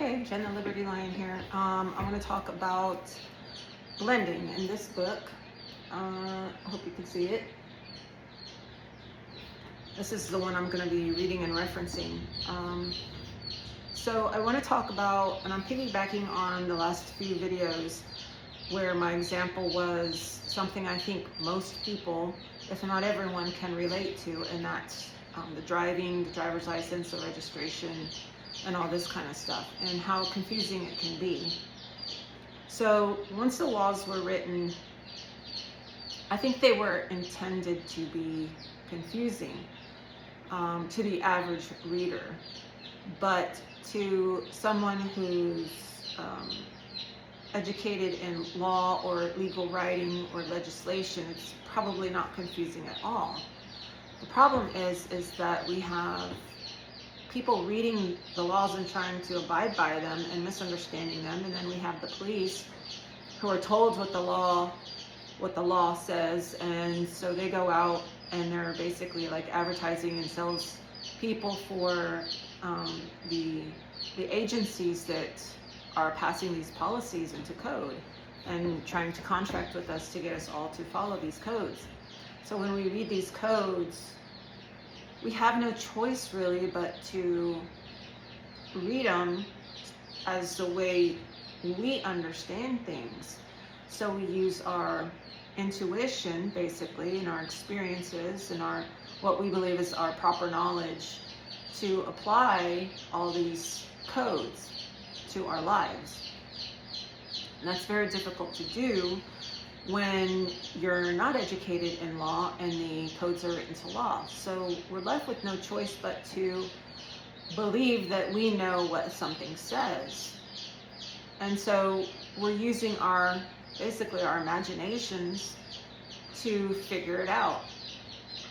Okay, Jen the Liberty Lion here. I want to talk about blending in this book. I hope you can see it. This is the one I'm going to be reading and referencing. So I want to talk about, and I'm piggybacking on the last few videos where my example was something I think most people, if not everyone, can relate to, and that's the driving, the driver's license, the registration, and all this kind of stuff, and how confusing it can be. So once the laws were written, I think they were intended to be confusing to the average reader, but to someone who's educated in law or legal writing or legislation, it's probably not confusing at all. The problem is that we have people reading the laws and trying to abide by them and misunderstanding them, and then we have the police who are told what the law says, and so they go out and they're basically like advertising and sells people for the agencies that are passing these policies into code and trying to contract with us to get us all to follow these codes. So when we read these codes, we have no choice really but to read them as the way we understand things. So we use our intuition basically, and our experiences, and our what we believe is our proper knowledge to apply all these codes to our lives. And that's very difficult to do when you're not educated in law and the codes are written to law. So we're left with no choice but to believe that we know what something says. And so we're using basically our imaginations to figure it out.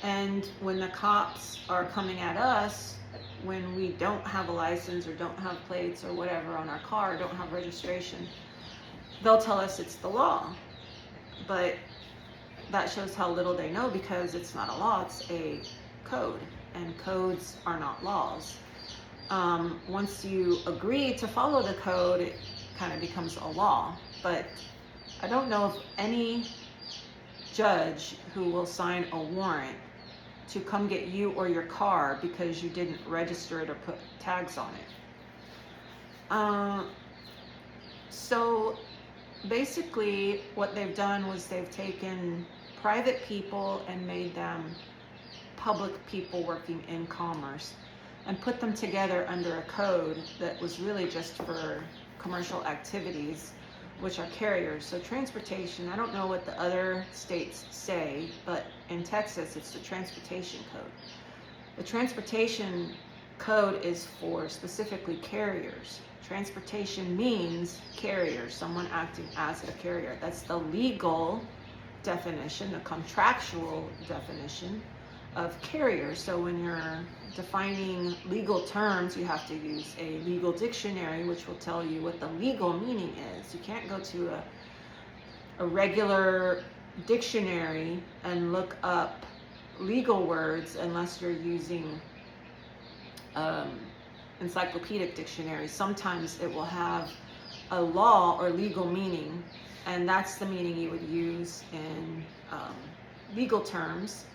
And when the cops are coming at us, when we don't have a license or don't have plates or whatever on our car, or don't have registration, they'll tell us it's the law. But that shows how little they know, because it's not a law, it's a code, and codes are not laws. Once you agree to follow the code, it kind of becomes a law. But I don't know of any judge who will sign a warrant to come get you or your car because you didn't register it or put tags on it. So basically what they've done was they've taken private people and made them public people working in commerce and put them together under a code that was really just for commercial activities, which are carriers. So transportation, I don't know what the other states say, but in Texas it's the transportation code. The transportation code is for specifically carriers. Transportation means carrier, someone acting as a carrier. That's the legal definition, the contractual definition of carrier. So when you're defining legal terms, you have to use a legal dictionary, which will tell you what the legal meaning is. You can't go to a regular dictionary and look up legal words unless you're using encyclopedic dictionary. Sometimes it will have a law or legal meaning, and that's the meaning you would use in legal terms,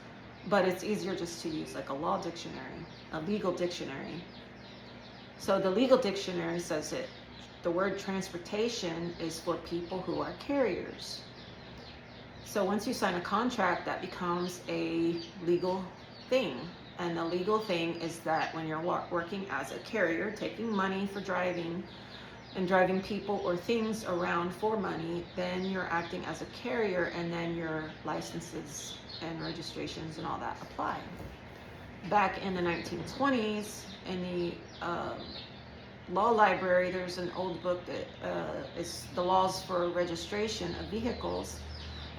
but it's easier just to use like a law dictionary, a legal dictionary. So the legal dictionary says that the word transportation is for people who are carriers. So once you sign a contract, that becomes a legal thing. And the legal thing is that when you're working as a carrier, taking money for driving and driving people or things around for money, then you're acting as a carrier, and then your licenses and registrations and all that apply. Back in the 1920s, in the law library, there's an old book that is the laws for registration of vehicles.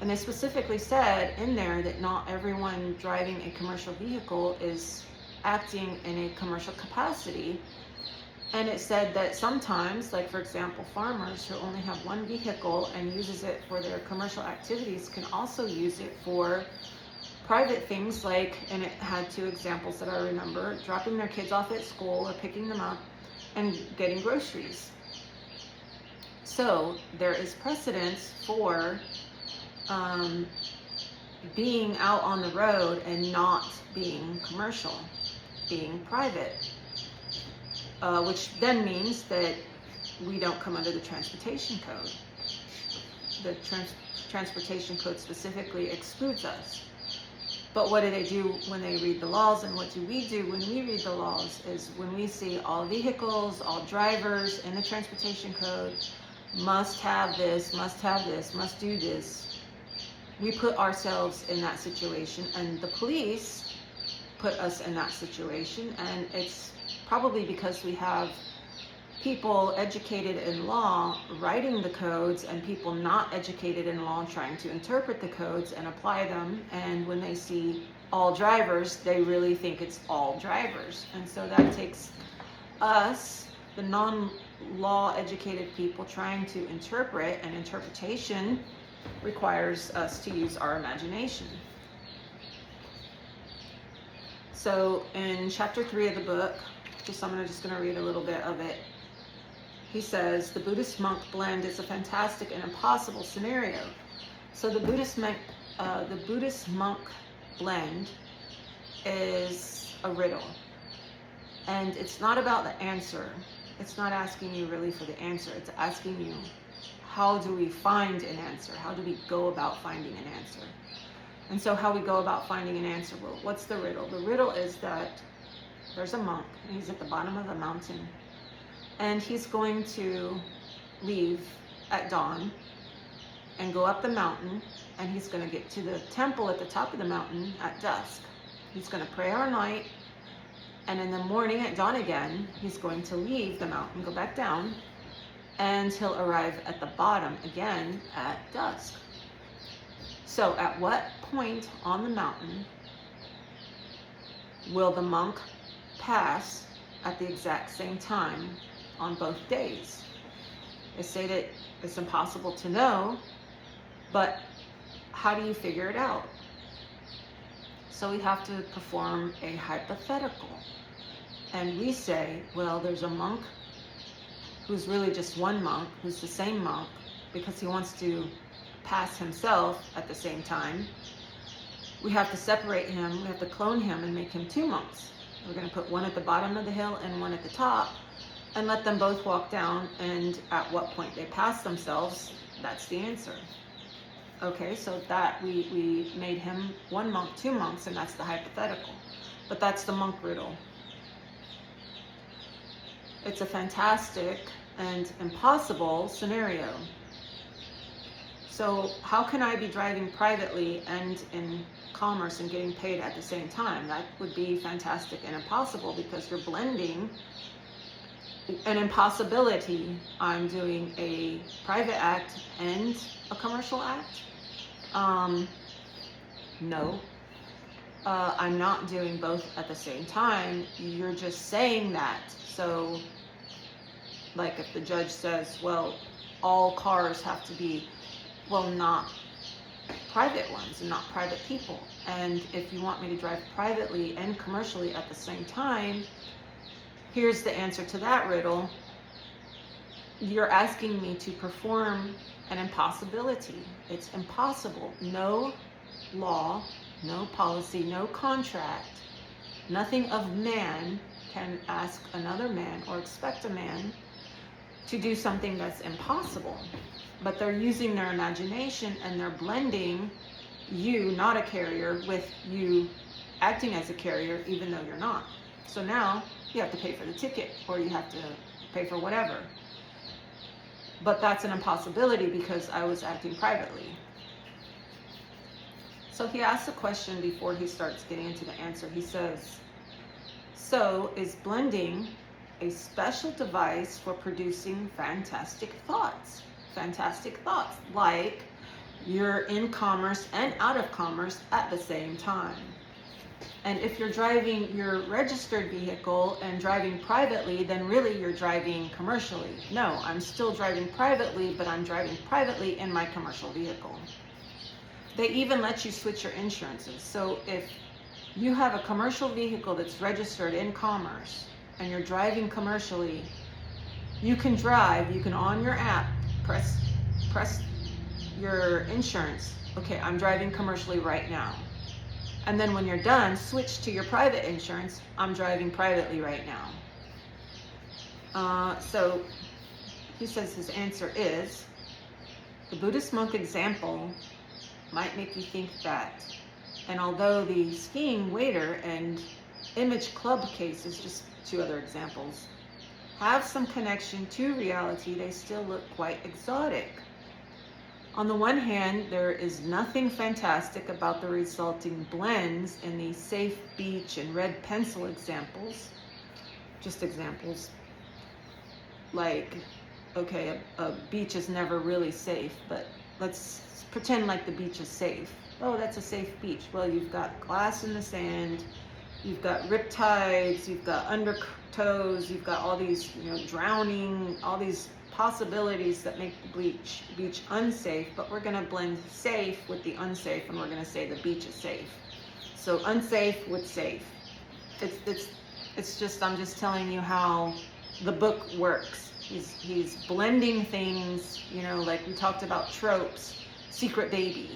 And they specifically said in there that not everyone driving a commercial vehicle is acting in a commercial capacity. And it said that sometimes, like for example, farmers who only have one vehicle and uses it for their commercial activities can also use it for private things, like, and it had two examples that I remember, dropping their kids off at school or picking them up, and getting groceries. So there is precedence for being out on the road and not being commercial, being private, which then means that we don't come under the transportation code. The transportation code specifically excludes us. But what do they do when they read the laws, and what do we do when we read the laws? Is when we see all vehicles, all drivers in the transportation code must have this, must do this, we put ourselves in that situation, and the police put us in that situation. And it's probably because we have people educated in law writing the codes and people not educated in law trying to interpret the codes and apply them. And when they see all drivers, they really think it's all drivers. And so that takes us, the non-law educated people, trying to interpret, and interpretation requires us to use our imagination. So in chapter 3 of the book, I'm just going to read a little bit of it. He says, the Buddhist monk blend is a fantastic and impossible scenario. So the Buddhist monk blend is a riddle. And it's not about the answer. It's not asking you really for the answer. It's asking you, how do we find an answer? How do we go about finding an answer? And so how we go about finding an answer, well, what's the riddle? The riddle is that there's a monk, and he's at the bottom of a mountain. And he's going to leave at dawn and go up the mountain, and he's going to get to the temple at the top of the mountain at dusk. He's going to pray all night, and in the morning at dawn again, he's going to leave the mountain, go back down, and he'll arrive at the bottom again at dusk. So at what point on the mountain will the monk pass at the exact same time on both days? They say that it's impossible to know, but how do you figure it out? So we have to perform a hypothetical. And we say, well, there's a monk who's really just one monk, who's the same monk, because he wants to pass himself at the same time. We have to separate him, we have to clone him and make him two monks. We're going to put one at the bottom of the hill and one at the top, and let them both walk down, and at what point they pass themselves, that's the answer. Okay, so that we made him one monk, two monks, and that's the hypothetical. But that's the monk riddle. It's a fantastic and impossible scenario. So how can I be driving privately and in commerce and getting paid at the same time? That would be fantastic and impossible, because you're blending an impossibility. I'm doing a private act and a commercial act. No, I'm not doing both at the same time. You're just saying that. So like if the judge says, well, all cars have to be, well, not private ones and not private people. And if you want me to drive privately and commercially at the same time, here's the answer to that riddle. You're asking me to perform an impossibility. It's impossible. No law, no policy, no contract, nothing of man can ask another man or expect a man to do something that's impossible. But they're using their imagination, and they're blending you, not a carrier, with you acting as a carrier, even though you're not. So now you have to pay for the ticket, or you have to pay for whatever. But that's an impossibility because I was acting privately. So he asks a question before he starts getting into the answer. He says, so is blending a special device for producing fantastic thoughts? Fantastic thoughts, like you're in commerce and out of commerce at the same time. And if you're driving your registered vehicle and driving privately, then really you're driving commercially. No, I'm still driving privately, but I'm driving privately in my commercial vehicle. They even let you switch your insurances. So if you have a commercial vehicle that's registered in commerce and you're driving commercially, You can drive, you can on your app, press your insurance. Okay, I'm driving commercially right now. And then when you're done, switch to your private insurance. I'm driving privately right now. So he says his answer is, the Buddhist monk example might make you think that. And although the skiing waiter and image club cases, just two other examples, have some connection to reality, they still look quite exotic. On the one hand, there is nothing fantastic about the resulting blends in the safe beach and red pencil examples. Just examples. Like, okay, a beach is never really safe, but let's pretend like the beach is safe. Oh, that's a safe beach. Well, you've got glass in the sand, you've got riptides, you've got undertows, you've got all these, drowning, all these possibilities that make the beach unsafe, but we're going to blend safe with the unsafe, and we're going to say the beach is safe. So unsafe with safe. It's just, I'm just telling you how the book works. He's blending things, like we talked about tropes, secret baby,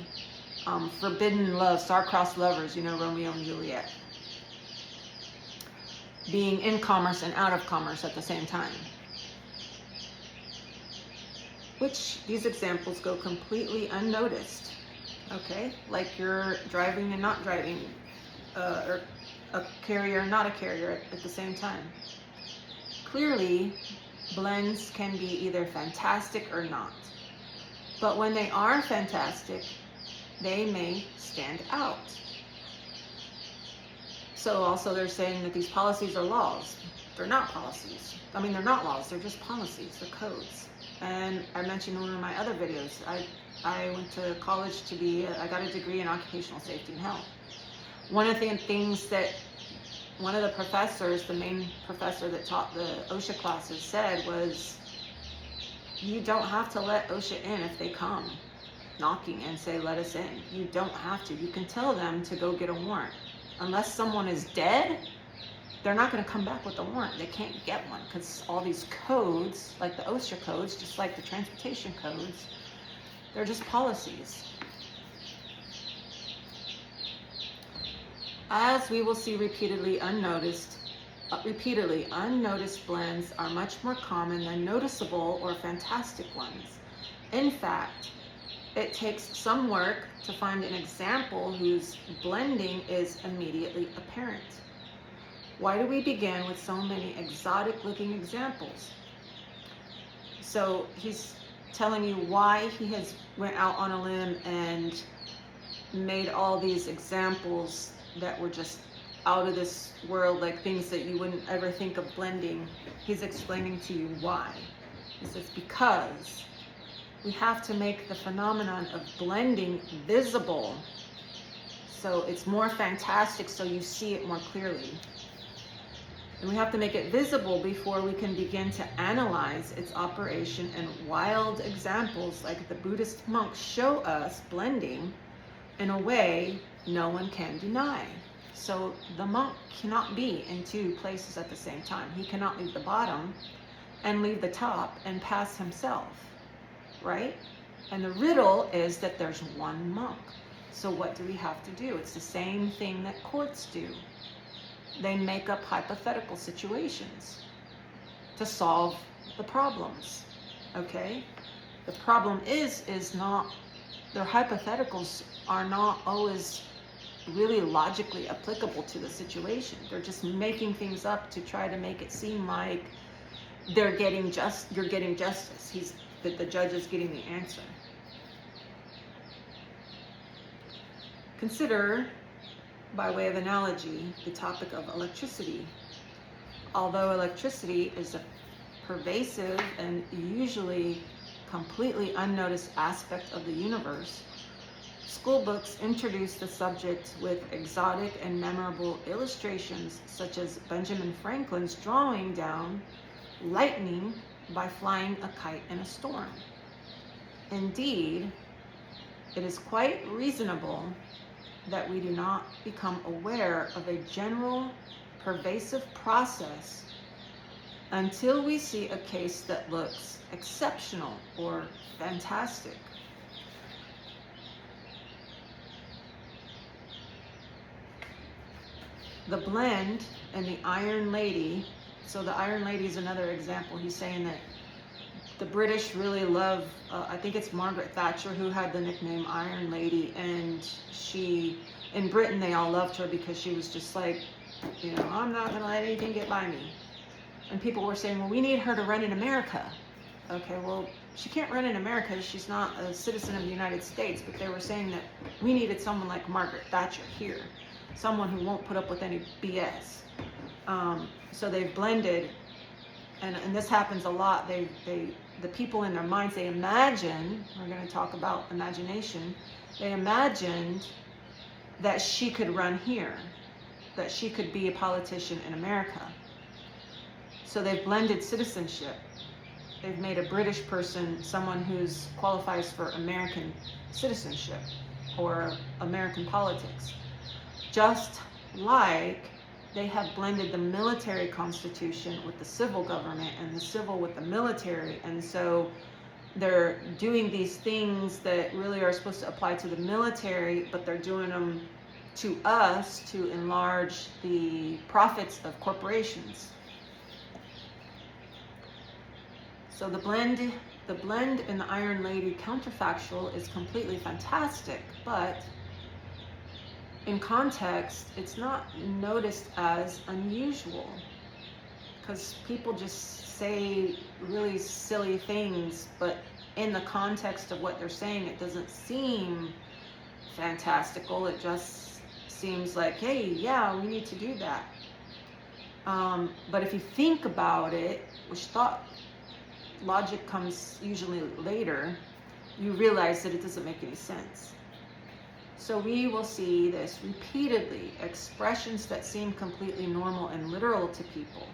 forbidden love, star-crossed lovers, Romeo and Juliet. Being in commerce and out of commerce at the same time. Which these examples go completely unnoticed. Okay, like you're driving and not driving, or a carrier and not a carrier at the same time. Clearly, blends can be either fantastic or not. But when they are fantastic, they may stand out. So also they're saying that these policies are laws. They're not policies. I mean, they're not laws, they're just policies, they're codes. And I mentioned in one of my other videos, I went to college I got a degree in occupational safety and health. One of the things that one of the professors, the main professor that taught the OSHA classes, said was, you don't have to let OSHA in if they come knocking and say, let us in. You don't have to. You can tell them to go get a warrant. Unless someone is dead, they're not going to come back with a warrant. They can't get one because all these codes, like the OSHA codes, just like the transportation codes, they're just policies. As we will see repeatedly, unnoticed blends are much more common than noticeable or fantastic ones. In fact, it takes some work to find an example whose blending is immediately apparent. Why do we begin with so many exotic-looking examples? So he's telling you why he has went out on a limb and made all these examples that were just out of this world, like things that you wouldn't ever think of blending. He's explaining to you why. He says, because we have to make the phenomenon of blending visible. So it's more fantastic, so you see it more clearly. And we have to make it visible before we can begin to analyze its operation, and wild examples like the Buddhist monks show us blending in a way no one can deny. So the monk cannot be in two places at the same time. He cannot leave the bottom and leave the top and pass himself, right? And the riddle is that there's one monk. So what do we have to do? It's the same thing that courts do. They make up hypothetical situations to solve the problems, okay? The problem is not, their hypotheticals are not always really logically applicable to the situation. They're just making things up to try to make it seem like you're getting justice. The judge is getting the answer. Consider, by way of analogy, the topic of electricity. Although electricity is a pervasive and usually completely unnoticed aspect of the universe, school books introduce the subject with exotic and memorable illustrations, such as Benjamin Franklin's drawing down lightning by flying a kite in a storm. Indeed, it is quite reasonable that we do not become aware of a general pervasive process until we see a case that looks exceptional or fantastic. The blend and the Iron Lady. So the Iron Lady is another example. He's saying that the British really love, I think it's Margaret Thatcher who had the nickname Iron Lady, and she, in Britain, they all loved her because she was just like, you know, I'm not going to let anything get by me. And people were saying, well, we need her to run in America. Okay, well, she can't run in America. She's not a citizen of the United States, but they were saying that we needed someone like Margaret Thatcher here, someone who won't put up with any BS. So they've blended, and this happens a lot. The people in their minds, they imagine, we're going to talk about imagination, they imagined that she could run here, that she could be a politician in America. So they've blended citizenship. They've made a British person someone who's qualifies for American citizenship or American politics. Just like they have blended the military constitution with the civil government and the civil with the military. And so they're doing these things that really are supposed to apply to the military, but they're doing them to us to enlarge the profits of corporations. So the blend in the Iron Lady counterfactual is completely fantastic, but in context, it's not noticed as unusual because people just say really silly things, but in the context of what they're saying, it doesn't seem fantastical. It just seems like, hey, yeah, we need to do that. But if you think about it, which logic comes usually later, you realize that it doesn't make any sense. So we will see this repeatedly, expressions that seem completely normal and literal to people.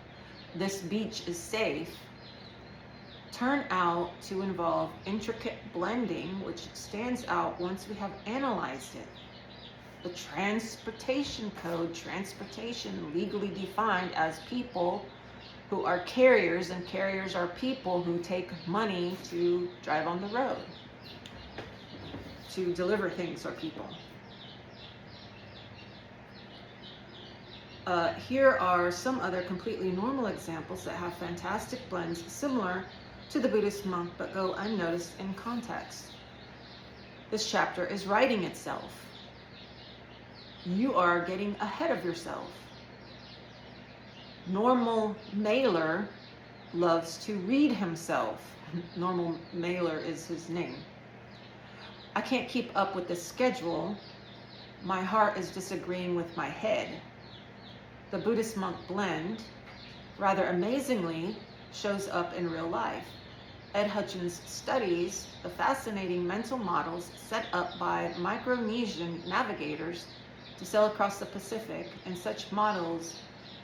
This beach is safe, turn out to involve intricate blending, which stands out once we have analyzed it. The transportation code, transportation legally defined as people who are carriers, and carriers are people who take money to drive on the road, to deliver things for people. Here are some other completely normal examples that have fantastic blends similar to the Buddhist monk but go unnoticed in context. This chapter is writing itself. You are getting ahead of yourself. Normal mailer loves to read himself. Normal mailer is his name. I can't keep up with the schedule. My heart is disagreeing with my head. The Buddhist monk blend, rather amazingly, shows up in real life. Ed Hutchins studies the fascinating mental models set up by Micronesian navigators to sail across the Pacific. In such models,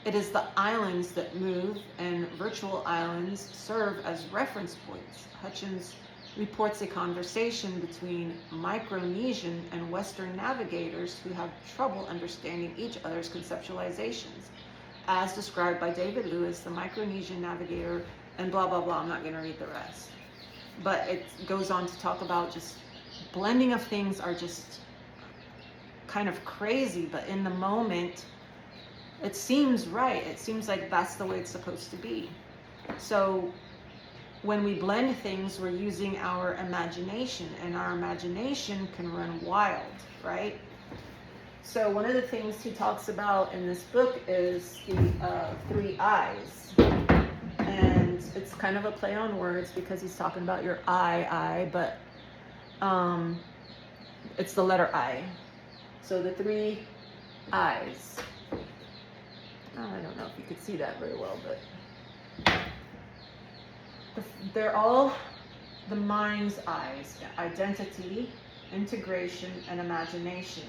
it is the islands that move, and virtual islands serve as reference points. Hutchins reports a conversation between Micronesian and Western navigators who have trouble understanding each other's conceptualizations, as described by David Lewis, the Micronesian navigator, and blah, blah, blah. I'm not going to read the rest. But it goes on to talk about just blending of things are just kind of crazy, but in the moment, it seems right. It seems like that's the way it's supposed to be. So when we blend things, we're using our imagination, and our imagination can run wild, right? So one of the things he talks about in this book is the 3 eyes. And it's kind of a play on words because he's talking about your eye, but it's the letter I. So the 3 eyes. Oh, I don't know if you could see that very well, but they're all the mind's eyes: identity, integration, and imagination.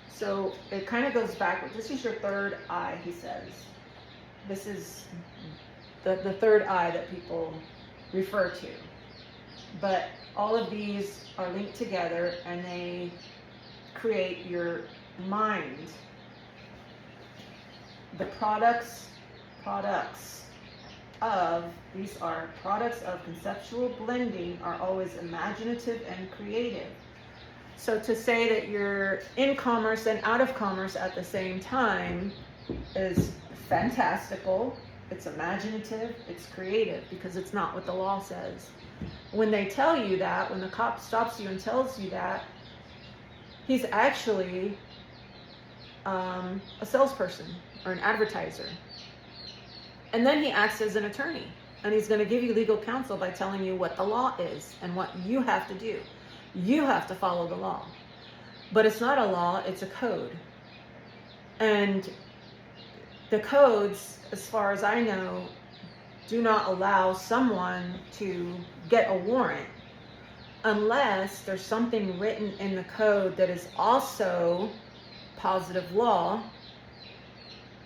So it kind of goes backwards. This is your 3rd eye, he says. This is the 3rd eye that people refer to. But all of these are linked together, and they create your mind. The products these are products of conceptual blending, are always imaginative and creative. So to say that you're in commerce and out of commerce at the same time is fantastical. It's imaginative, it's creative, because it's not what the law says. When they tell you that, when the cop stops you and tells you that, he's actually a salesperson or an advertiser. And then he acts as an attorney, and he's going to give you legal counsel by telling you what the law is and what you have to do. You have to follow the law. But it's not a law, it's a code. And the codes, as far as I know, do not allow someone to get a warrant unless there's something written in the code that is also positive law,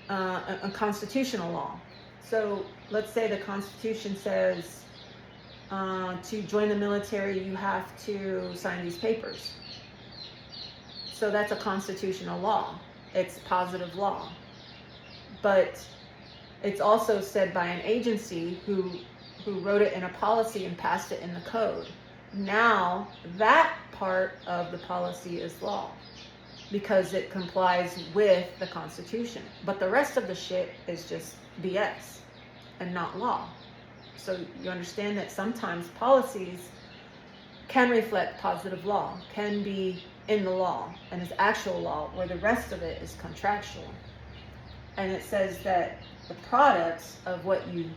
a constitutional law. So let's say the Constitution says to join the military you have to sign these papers. So that's a constitutional law. It's positive law. But it's also said by an agency who wrote it in a policy and passed it in the code. Now that part of the policy is law because it complies with the Constitution. But the rest of the shit is just BS and not law. So you understand that sometimes policies can reflect positive law, can be in the law and is actual law, where the rest of it is contractual. And it says that the products of what you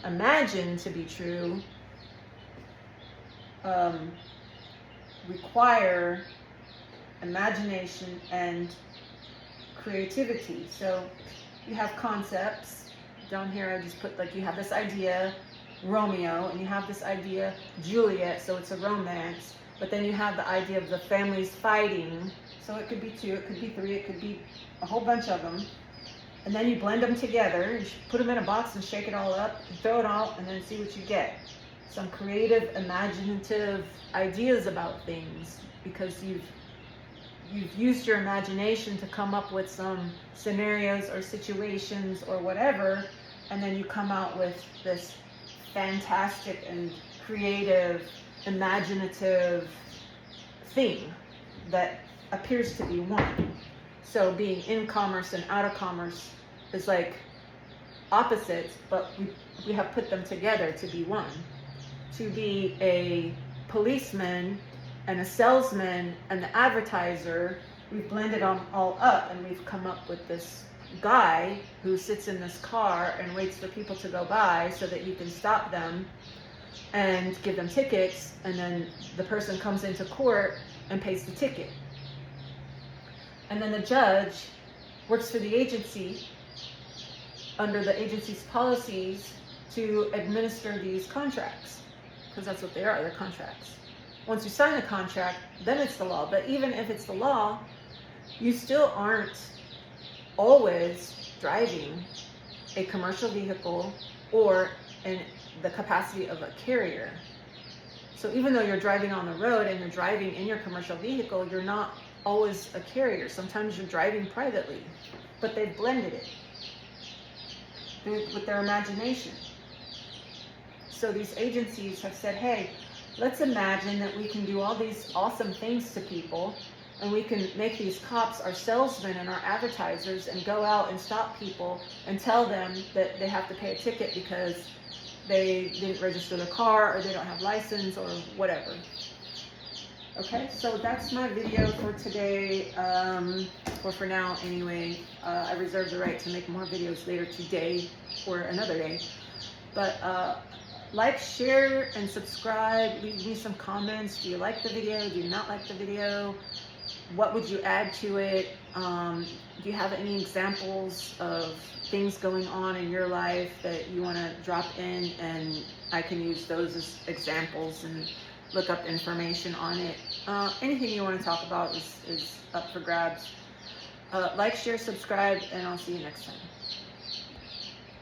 imagine to be true require imagination and creativity. So you have concepts. Down here I just put, like, you have this idea, Romeo, and you have this idea, Juliet, so it's a romance. But then you have the idea of the families fighting. So it could be 2, it could be 3, it could be a whole bunch of them. And then you blend them together, you put them in a box and shake it all up, and throw it out, and then see what you get. Some creative, imaginative ideas about things, because you've used your imagination to come up with some scenarios or situations or whatever, and then you come out with this fantastic and creative, imaginative thing that appears to be one. So being in commerce and out of commerce is like opposites, but we have put them together to be one. To be a policeman and a salesman and the advertiser, we've blended them all up, and we've come up with this guy who sits in this car and waits for people to go by so that you can stop them and give them tickets, and then the person comes into court and pays the ticket. And then the judge works for the agency under the agency's policies to administer these contracts, because that's what they are, they're contracts. Once you sign the contract, then it's the law. But even if it's the law, you still aren't always driving a commercial vehicle or in the capacity of a carrier. So even though you're driving on the road and you're driving in your commercial vehicle, you're not always a carrier. Sometimes you're driving privately, but they've blended it with their imagination. So these agencies have said, hey, let's imagine that we can do all these awesome things to people, and we can make these cops our salesmen and our advertisers and go out and stop people and tell them that they have to pay a ticket because they didn't register their car or they don't have license or whatever. Okay, so that's my video for today, or for now anyway. I reserve the right to make more videos later today or another day. But like, share, and subscribe. Leave me some comments. Do you like the video? Do you not like the video? What would you add to it? Do you have any examples of things going on in your life that you want to drop in, and I can use those as examples and look up information on it. Anything you want to talk about is up for grabs. Like, share, subscribe, and I'll see you next time.